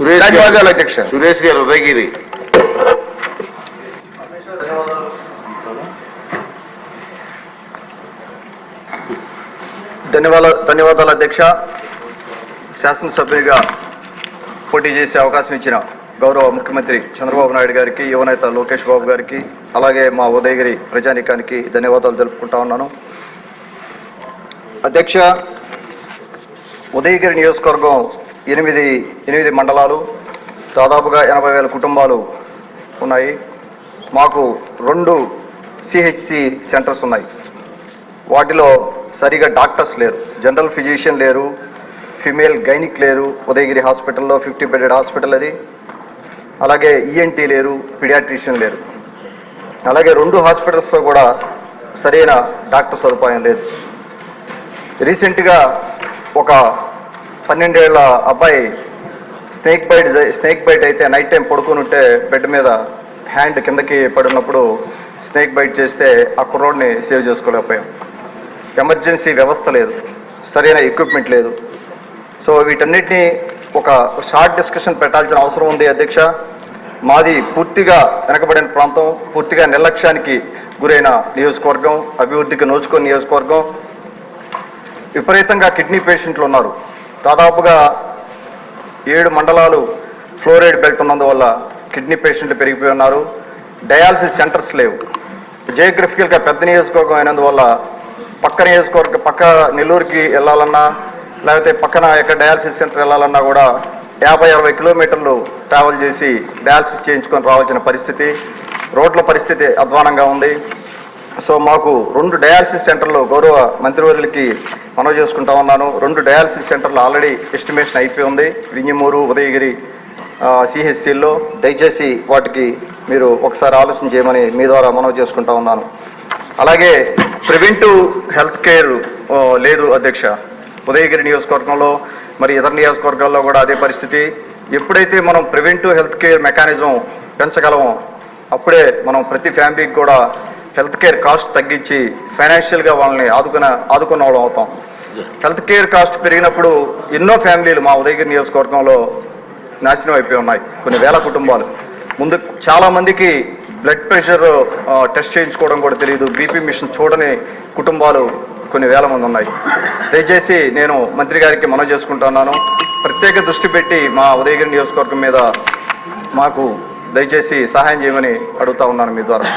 ధన్యవాదాలు అధ్యక్ష. సురేష్ గారు ఉదయగిరి. ధన్యవాదాలు అధ్యక్ష. శాసనసభ్యుడిగా పోటీ చేసే అవకాశం ఇచ్చిన గౌరవ ముఖ్యమంత్రి చంద్రబాబు నాయుడు గారికి, యువనేత లోకేష్ బాబు గారికి, అలాగే మా ఉదయగిరి ప్రజానీకానికి ధన్యవాదాలు తెలుపుకుంటా ఉన్నాను. అధ్యక్ష, ఉదయగిరి నియోజకవర్గం 8 మండలాలు, దాదాపుగా 80,000 కుటుంబాలు ఉన్నాయి. మాకు 2 సిహెచ్సి సెంటర్స్ ఉన్నాయి. వాటిలో సరిగా డాక్టర్స్ లేరు, జనరల్ ఫిజిషియన్ లేరు, ఫిమేల్ గైనిక్ లేరు. ఉదయగిరి హాస్పిటల్లో 50 బెడెడ్ హాస్పిటల్ అది. అలాగే ఈఎన్టీ లేరు, పీడియాట్రిషియన్ లేరు. అలాగే 2 హాస్పిటల్స్లో కూడా సరైన డాక్టర్ సదుపాయం లేదు. రీసెంట్గా ఒక 12 ఏళ్ల అబ్బాయి స్నేక్ బైట్ అయితే నైట్ టైం పడుకుని ఉంటే బెడ్ మీద హ్యాండ్ కిందకి పడినప్పుడు స్నేక్ బైట్ చేస్తే ఆ కుర్రోడ్ని సేవ్ చేసుకోలేకపోయాం. ఎమర్జెన్సీ వ్యవస్థ లేదు, సరైన ఎక్విప్మెంట్ లేదు. సో వీటన్నిటినీ ఒక షార్ట్ డిస్కషన్ పెట్టాల్సిన అవసరం ఉంది అధ్యక్ష. మాది పూర్తిగా వెనకబడిన ప్రాంతం, పూర్తిగా నిర్లక్ష్యానికి గురైన నియోజకవర్గం, అభివృద్ధికి నోచుకున్న నియోజకవర్గం. విపరీతంగా కిడ్నీ పేషెంట్లు ఉన్నారు. దాదాపుగా 7 మండలాలు ఫ్లోరైడ్ బెల్ట్ ఉన్నందువల్ల కిడ్నీ పేషెంట్లు పెరిగిపోయి ఉన్నారు. డయాలసిస్ సెంటర్స్ లేవు. జియోగ్రఫికల్గా పెద్ద నియోజకవర్గం అయినందువల్ల పక్క నెల్లూరుకి వెళ్ళాలన్నా, లేకపోతే పక్కన ఎక్కడ డయాలసిస్ సెంటర్ వెళ్ళాలన్నా కూడా 50-60 కిలోమీటర్లు ట్రావెల్ చేసి డయాలసిస్ చేయించుకొని రావాల్సిన పరిస్థితి. రోడ్ల పరిస్థితి అధ్వానంగా ఉంది. సో మాకు 2 డయాలసిస్ సెంటర్లు గౌరవ మంత్రివర్యులకి మనవి చేసుకుంటా ఉన్నాను. 2 డయాలసిస్ సెంటర్లు ఆల్రెడీ ఎస్టిమేషన్ అయిపోయి ఉంది వింజమూరు, ఉదయగిరి సిహెచ్సిల్లో. దయచేసి వాటికి మీరు ఒకసారి ఆలోచన చేయమని మీ ద్వారా మనవి చేసుకుంటా ఉన్నాను. అలాగే ప్రివెంటివ్ హెల్త్ కేర్ లేదు అధ్యక్ష. ఉదయగిరి నియోజకవర్గంలో మరి ఇతర నియోజకవర్గాల్లో కూడా అదే పరిస్థితి. ఎప్పుడైతే మనం ప్రివెంటివ్ హెల్త్ కేర్ మెకానిజం పెంచగలమో అప్పుడే మనం ప్రతి ఫ్యామిలీకి కూడా హెల్త్ కేర్ కాస్ట్ తగ్గించి ఫైనాన్షియల్గా వాళ్ళని ఆదుకున్న వాళ్ళం అవుతాం. హెల్త్ కేర్ కాస్ట్ పెరిగినప్పుడు ఎన్నో ఫ్యామిలీలు మా ఉదయగిరి నియోజకవర్గంలో నాశనం అయిపోయి ఉన్నాయి. కొన్ని వేల కుటుంబాలు. ముందు చాలామందికి బ్లడ్ ప్రెషర్ టెస్ట్ చేయించుకోవడం కూడా తెలియదు, బీపీ మిషన్ చూడని కుటుంబాలు కొన్ని వేల మంది ఉన్నాయి. దయచేసి నేను మంత్రి గారికి మనవి చేసుకుంటున్నాను, ప్రత్యేక దృష్టి పెట్టి మా ఉదయగిరి నియోజకవర్గం మీద మాకు దయచేసి సహాయం చేయమని అడుగుతా ఉన్నాను మీ ద్వారా.